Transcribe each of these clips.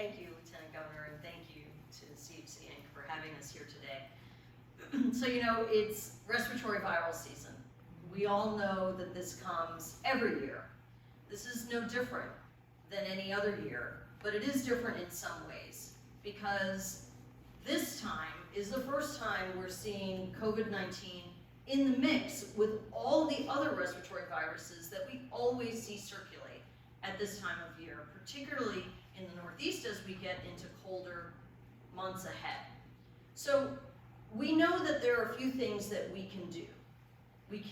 Thank you, Lieutenant Governor, and thank you to CHC Inc. for having us here today. So, it's respiratory viral season. We all know that this comes every year. This is no different than any other year, but it is different in some ways because this time is the first time we're seeing COVID-19 in the mix with all the other respiratory viruses that we always see circulate at this time of year, particularly in the Northeast as we get into colder months ahead. So we know that there are a few things that we can do. We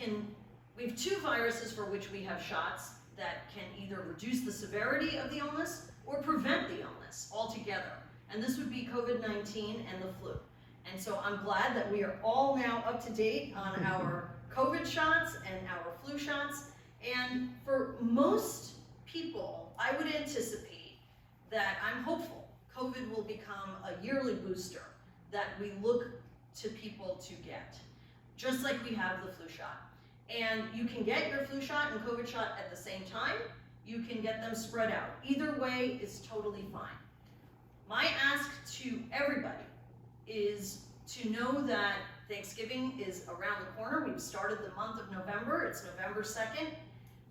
have two viruses for which we have shots that can either reduce the severity of the illness or prevent the illness altogether. And this would be COVID-19 and the flu. And so I'm glad that we are all now up to date on our COVID shots and our flu shots. And for most people, I would anticipate that I'm hopeful COVID will become a yearly booster that we look to people to get, just like we have the flu shot. And you can get your flu shot and COVID shot at the same time. You can get them spread out. Either way is totally fine. My ask to everybody is to know that Thanksgiving is around the corner. We've started the month of November. It's November 2nd.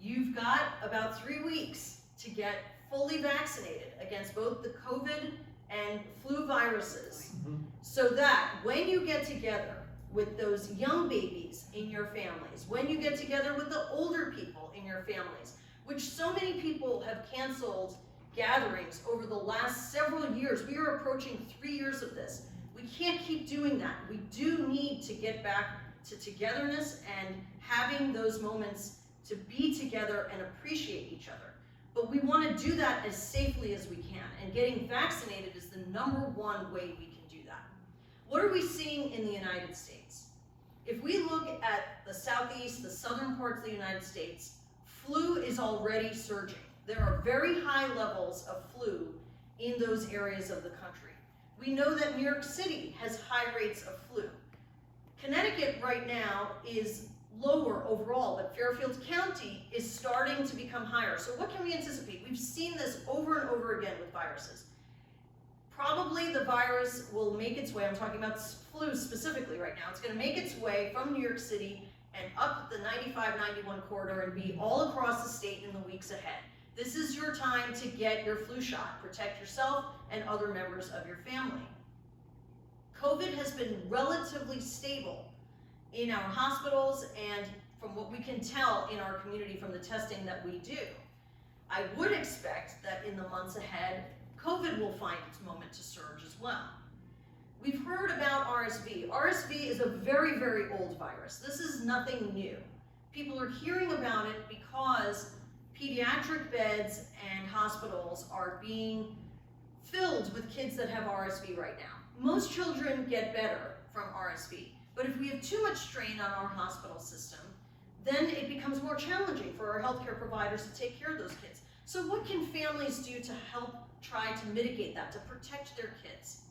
You've got about 3 weeks to get fully vaccinated against both the COVID and flu viruses, so that when you get together with those young babies in your families, when you get together with the older people in your families, which so many people have canceled gatherings over the last several years. We are approaching 3 years of this. We can't keep doing that. We do need to get back to togetherness and having those moments to be together and appreciate each other. But we want to do that as safely as we can, and getting vaccinated is the #1 way we can do that. What are we seeing in the United States? If we look at the Southeast, the southern parts of the United States, flu is already surging. There are very high levels of flu in those areas of the country. We know that New York City has high rates of flu. Connecticut right now is lower overall, but Fairfield County is starting to become higher. So what can we anticipate? We've seen this over and over again with viruses. Probably the virus will make its way, I'm talking about flu specifically right now, it's going to make its way from New York City and up the 95-91 corridor and be all across the state in the weeks ahead. This is your time to get your flu shot. Protect yourself and other members of your family. COVID has been relatively stable in our hospitals and from what we can tell in our community from the testing that we do. I would expect that in the months ahead, COVID will find its moment to surge as well. We've heard about RSV. RSV is a very, very old virus. This is nothing new. People are hearing about it because pediatric beds and hospitals are being filled with kids that have RSV right now. Most children get better from RSV, but if we have too much strain on our hospital system, then it becomes more challenging for our healthcare providers to take care of those kids. So what can families do to help try to mitigate that, to protect their kids?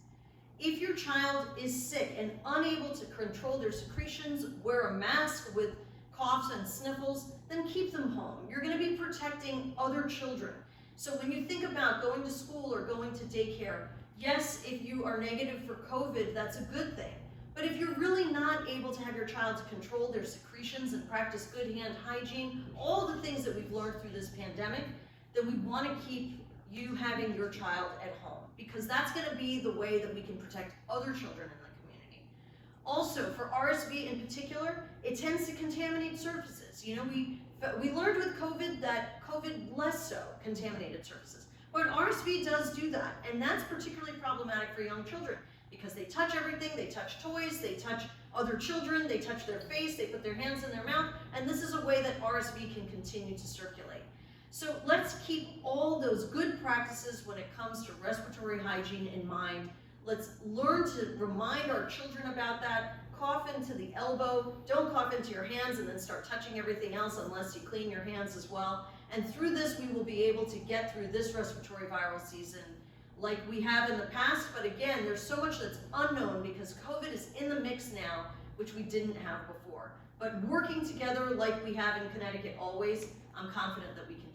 If your child is sick and unable to control their secretions, wear a mask with coughs and sniffles, then keep them home. You're going to be protecting other children. So when you think about going to school or going to daycare, yes, if you are negative for COVID, that's a good thing. But if you're really not able to have your child to control their secretions and practice good hand hygiene, all the things that we've learned through this pandemic, then we want to keep you having your child at home, because that's going to be the way that we can protect other children in the community. Also, for RSV in particular, it tends to contaminate surfaces. We learned with COVID that COVID less so contaminated surfaces. But RSV does do that, and that's particularly problematic for young children because they touch everything, they touch toys, they touch other children, they touch their face, they put their hands in their mouth, and this is a way that RSV can continue to circulate. So let's keep all those good practices when it comes to respiratory hygiene in mind. Let's learn to remind our children about that. Cough into the elbow, don't cough into your hands and then start touching everything else unless you clean your hands as well. And through this, we will be able to get through this respiratory viral season like we have in the past. But again, there's so much that's unknown because COVID is in the mix now, which we didn't have before. But working together like we have in Connecticut always, I'm confident that we can